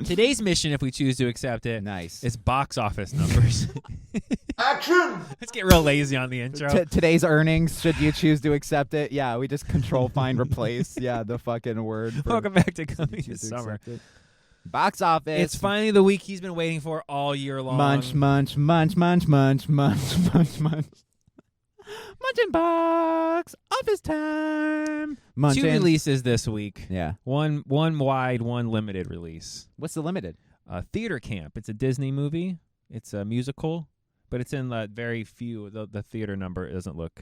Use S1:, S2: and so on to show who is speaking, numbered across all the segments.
S1: Today's mission, if we choose to accept it,
S2: Nice.
S1: is box office numbers.
S3: Action!
S1: Let's get real lazy on the intro.
S2: Today's earnings, should you choose to accept it. Yeah, we just control, find, replace. Yeah, the fucking word.
S1: Welcome back to Coming This Summer.
S2: Box office.
S1: It's finally the week he's been waiting for all year long.
S2: Munch, munch, munch, munch, munch, munch, munch, munch. Munching box office time. Munching.
S1: 2 releases this week.
S2: Yeah.
S1: One wide, one limited release.
S2: What's the limited?
S1: Theater Camp. It's a Disney movie. It's a musical, but it's in very few. The theater number doesn't look.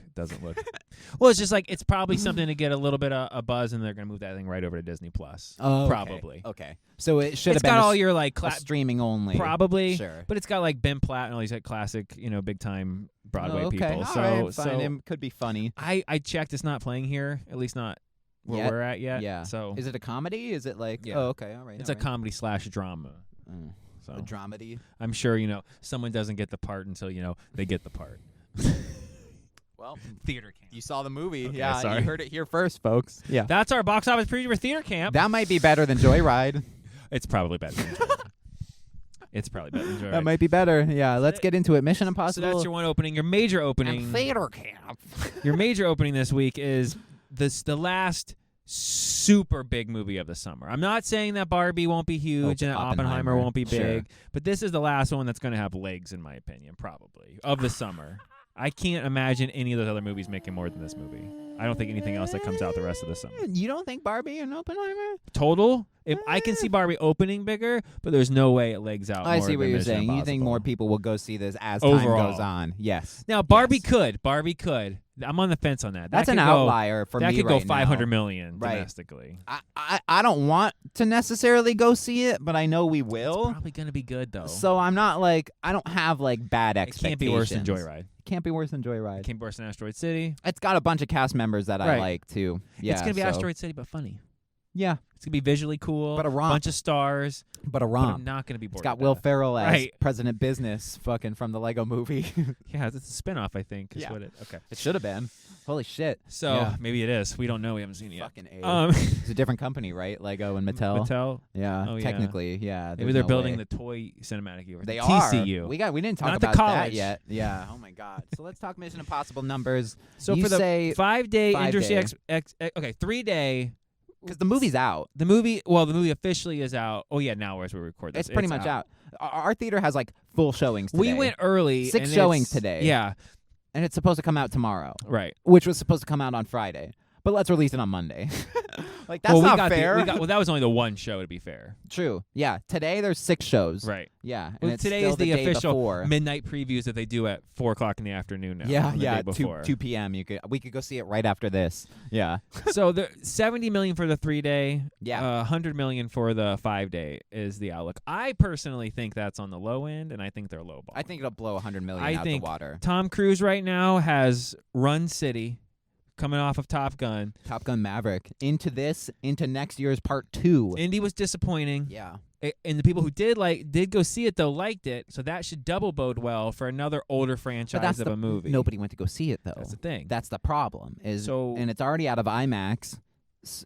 S1: Well, it's just like it's probably something to get a little bit of a buzz, and they're gonna move that thing right over to Disney Plus.
S2: Oh,
S1: probably.
S2: Okay. So it should have
S1: It's
S2: been
S1: got all your like
S2: streaming only.
S1: probably,
S2: Sure.
S1: but it's got like Ben Platt and all these like classic, big time Broadway
S2: okay.
S1: people.
S2: All
S1: So
S2: right, fine. It could be funny.
S1: I checked. It's not playing here, at least not where we're at yet.
S2: Yeah.
S1: So
S2: is it a comedy? Is it like?
S1: Yeah.
S2: Oh, okay. All right.
S1: it's a comedy / drama. So
S2: A dramedy.
S1: I'm sure someone doesn't get the part until they get the part.
S2: Well,
S1: Theater Camp.
S2: you saw the movie.
S1: Okay,
S2: Yeah,
S1: sorry.
S2: you heard it here first, folks. Yeah.
S1: That's our box office preview for Theater Camp.
S2: That might be better than Joyride.
S1: It's probably better than Joyride. It's probably better than Joyride.
S2: That might be better. Yeah, let's get into it. Mission
S1: So
S2: Impossible.
S1: that's your one opening. Your major opening.
S2: Theater Camp.
S1: Your major opening this week is the last super big movie of the summer. I'm not saying that Barbie won't be huge and that Oppenheimer won't be big,
S2: Sure.
S1: but this is the last one that's going to have legs, in my opinion, probably, of the summer. I can't imagine any of those other movies making more than this movie. I don't think anything else that comes out the rest of the summer.
S2: You don't think Barbie and Oppenheimer?
S1: Total? If I can see Barbie opening bigger, but there's no way it legs out
S2: I
S1: more
S2: see what
S1: than
S2: you're
S1: Mission
S2: saying. You think
S1: Impossible.
S2: more people will go see this as
S1: Overall.
S2: time goes on? Yes.
S1: Now, Barbie
S2: Yes.
S1: could. Barbie could. I'm on the fence on that.
S2: That's
S1: that
S2: an
S1: could go-
S2: outlier for
S1: that
S2: me
S1: could go
S2: right
S1: 500
S2: now.
S1: million
S2: Right.
S1: domestically.
S2: I don't want to necessarily go see it, but I know we will.
S1: It's probably going to be good, though.
S2: So I'm not like, I don't have like bad
S1: It
S2: expectations.
S1: can't be worse than Joyride.
S2: Can't be worse than
S1: It
S2: Joyride.
S1: can't be worse than Asteroid City.
S2: It's got a bunch of cast members that I
S1: Right.
S2: like too. Yeah,
S1: It's going to be
S2: so-
S1: Asteroid City, but funny.
S2: Yeah,
S1: It's going to be visually cool.
S2: But a romp.
S1: Bunch of stars.
S2: but a
S1: But
S2: romp.
S1: I'm not going to be bored
S2: It's got
S1: with
S2: Will
S1: that.
S2: Ferrell as
S1: Right.
S2: President Business, fucking from the Lego Movie.
S1: Yeah, it's a spinoff, I think. Is
S2: Yeah.
S1: what it. Okay.
S2: It should have been. Holy shit.
S1: So
S2: Yeah.
S1: maybe it is. We don't know. We haven't seen it yet.
S2: Fucking A.
S1: Um,
S2: It's a different company, right? Lego and Mattel.
S1: Mattel.
S2: Yeah,
S1: Oh, yeah.
S2: technically, yeah.
S1: Maybe
S2: there's
S1: they're
S2: no
S1: building
S2: way.
S1: the toy cinematic universe.
S2: They
S1: the
S2: are.
S1: TCU.
S2: We didn't talk
S1: Not the
S2: about that
S1: college.
S2: yet. Yeah. Oh my god. So let's talk Mission Impossible numbers.
S1: So
S2: You
S1: for the
S2: say
S1: 5-day
S2: 5
S1: industry
S2: day.
S1: 3-day.
S2: because the movie's out.
S1: The movie officially is out. Oh yeah, now as we record this,
S2: It's pretty much out. Our theater has like full showings today.
S1: We went early.
S2: 6
S1: and
S2: showings
S1: it's-
S2: today.
S1: Yeah,
S2: and it's supposed to come out tomorrow,
S1: right.
S2: which was supposed to come out on Friday. But let's release it on Monday. Like that's
S1: well, we
S2: not
S1: got
S2: fair.
S1: well, that was only the one show, to be fair.
S2: True. Yeah. Today there's 6 shows.
S1: Right.
S2: Yeah. And
S1: Well,
S2: it's
S1: today
S2: still
S1: is the
S2: day
S1: official
S2: before.
S1: midnight previews that they do at 4:00 in the afternoon now.
S2: Yeah.
S1: on the
S2: Yeah.
S1: day before.
S2: 2 p.m. We could go see it right after this. Yeah.
S1: So the $70 million for the 3-day.
S2: Yeah.
S1: $100 million for the 5-day is the outlook. I personally think that's on the low end, and I think they're lowball.
S2: I think it'll blow 100 million
S1: I
S2: out
S1: think
S2: the water.
S1: Tom Cruise right now has Run City, coming off of Top Gun.
S2: Top Gun Maverick into next year's part 2.
S1: Indy was disappointing.
S2: Yeah.
S1: And the people who did go see it though liked it, so that should double bode well for another older franchise of a movie.
S2: Nobody went to go see it though.
S1: That's the thing.
S2: That's the problem. And it's already out of IMAX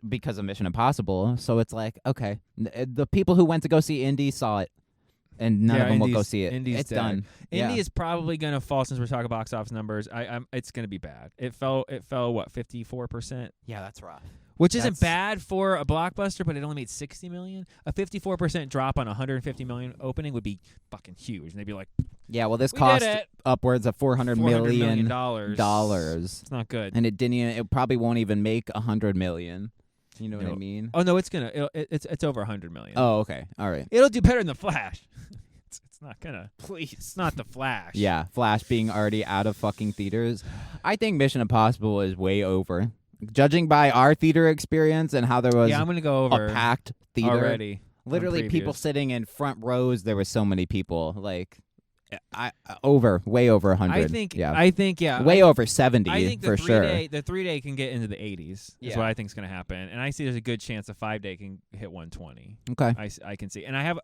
S2: because of Mission Impossible. So it's like, okay, the people who went to go see Indy saw it, and none of them will go see it.
S1: Indy's
S2: It's
S1: dead.
S2: done.
S1: Indy
S2: Yeah.
S1: is probably going to fall since we're talking box office numbers. It's going to be bad. It fell what 54%,
S2: Yeah, that's rough.
S1: which isn't
S2: That's-
S1: bad for a blockbuster, but it only made $60 million. A 54% drop on a $150 million opening would be fucking huge, and they'd be like,
S2: Yeah, well, this
S1: We
S2: cost
S1: did it.
S2: upwards of $400
S1: $400
S2: million
S1: million.
S2: dollars,
S1: It's not good.
S2: and it probably won't even make $100 million. You know what I
S1: No.
S2: mean?
S1: Oh no, it's over $100 million.
S2: Oh, okay, all right.
S1: It'll do better than the Flash. It's not gonna. Please, it's not the Flash.
S2: Yeah, Flash being already out of fucking theaters. I think Mission Impossible is way over. Judging by our theater experience and how there was
S1: Yeah, I'm gonna go over
S2: a packed theater.
S1: already.
S2: Literally, people
S1: previews.
S2: sitting in front rows. There were so many people. Like, way over 100.
S1: I think.
S2: yeah, way over 70
S1: I think
S2: for sure.
S1: The 3-day can get into the 80s. Is
S2: Yeah.
S1: what I think is going to happen, and I see there's a good chance a 5-day can hit 120.
S2: Okay.
S1: I can see, and I have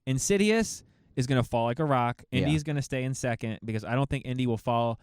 S1: Insidious is going to fall like a rock.
S2: Yeah.
S1: Indy's going to stay in second because I don't think Indy will fall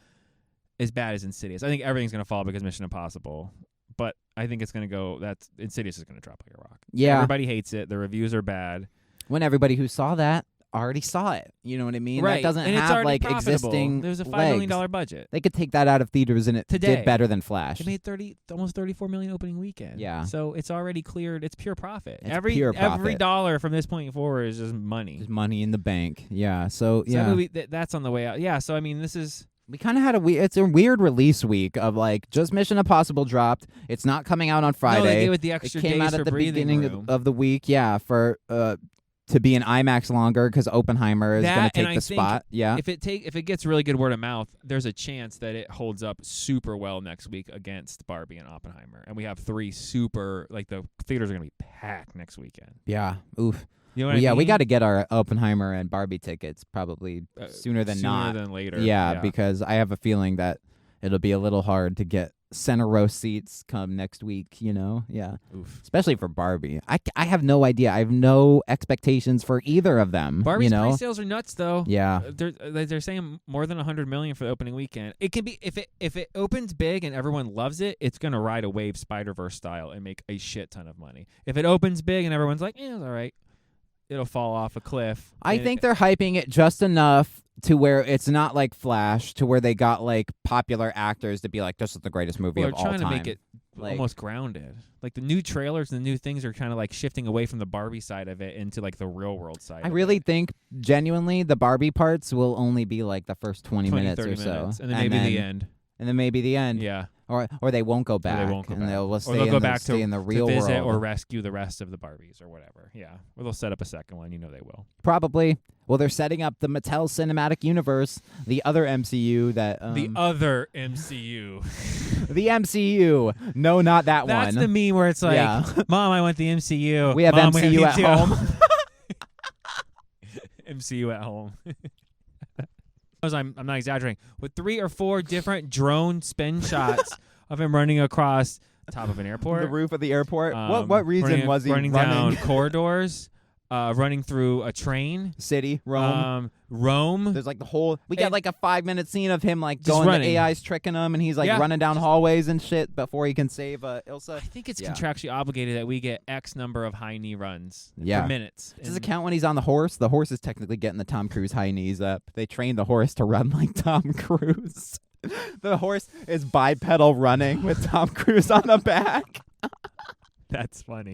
S1: as bad as Insidious. I think everything's going to fall because Mission Impossible. But I think it's going to go. Insidious is going to drop like a rock.
S2: Yeah.
S1: Everybody hates it. The reviews are bad.
S2: When everybody who saw that already saw it. You know what I mean?
S1: Right.
S2: That doesn't
S1: and it's
S2: have
S1: already profitable.
S2: existing
S1: There's a $5
S2: legs.
S1: million budget.
S2: They could take that out of theaters and it
S1: Today.
S2: did better than Flash.
S1: It made almost 34 million opening weekend.
S2: Yeah.
S1: So it's already cleared. It's pure profit.
S2: It's
S1: every
S2: pure profit.
S1: every dollar from this point forward is just money.
S2: Just money in the bank. Yeah. So
S1: So
S2: yeah.
S1: that movie, that's on the way out. Yeah. So I mean, this is.
S2: We kind of had it's a weird release week of just Mission Impossible dropped. It's not coming out on Friday.
S1: No, they gave it the extra
S2: it came
S1: days
S2: out
S1: for
S2: at the
S1: breathing
S2: beginning
S1: room.
S2: of the week. Yeah, for to be in IMAX longer because Oppenheimer is going to take the spot. Yeah.
S1: If it gets really good word of mouth, there's a chance that it holds up super well next week against Barbie and Oppenheimer, and we have 3 super the theaters are going to be packed next weekend.
S2: Yeah. Oof.
S1: You know what I mean?
S2: We got to get our Oppenheimer and Barbie tickets probably sooner than
S1: later.
S2: Yeah, because I have a feeling that it'll be a little hard to get center row seats come next week, Yeah.
S1: Oof.
S2: Especially for Barbie. I have no idea. I have no expectations for either of them.
S1: Barbie's pre-sales are nuts though.
S2: Yeah.
S1: They're saying more than 100 million for the opening weekend. It can be if it opens big and everyone loves it, it's going to ride a wave Spider-Verse style and make a shit ton of money. If it opens big and everyone's like, it's all right, it'll fall off a cliff.
S2: I think they're hyping it just enough to where it's not like Flash, to where they got popular actors to be like, this is the greatest movie of all time.
S1: They're trying to make it almost grounded. The new trailers and the new things are kind of shifting away from the Barbie side of it into the real world side.
S2: I really think genuinely the Barbie parts will only be the first 20 minutes
S1: 30
S2: or so.
S1: minutes, and then maybe the end.
S2: And then maybe the end.
S1: Yeah.
S2: Or they won't go back. They'll stay in the real
S1: to visit
S2: world.
S1: or rescue the rest of the Barbies or whatever. Yeah. Or they'll set up a second one. They will.
S2: Probably. Well, they're setting up the Mattel Cinematic Universe, the other MCU that...
S1: the other MCU.
S2: The MCU. No, not that one.
S1: That's the meme where it's Mom, I want the MCU.
S2: We have
S1: Mom,
S2: MCU
S1: we have
S2: at home.
S1: MCU at home. I'm not exaggerating. With 3 or 4 different drone spin shots of him running across the top of an airport.
S2: The roof of the airport. What reason was he
S1: running down corridors? Running through a train.
S2: City, Rome.
S1: Rome.
S2: There's the whole... We got a 5-minute scene of him
S1: going,
S2: the AI's tricking him, and he's running down hallways and shit before he can save Ilsa.
S1: I think it's contractually obligated that we get X number of high knee runs for minutes.
S2: Does it count when he's on the horse? The horse is technically getting the Tom Cruise high knees up. They trained the horse to run like Tom Cruise. The horse is bipedal running with Tom Cruise on the back.
S1: That's funny.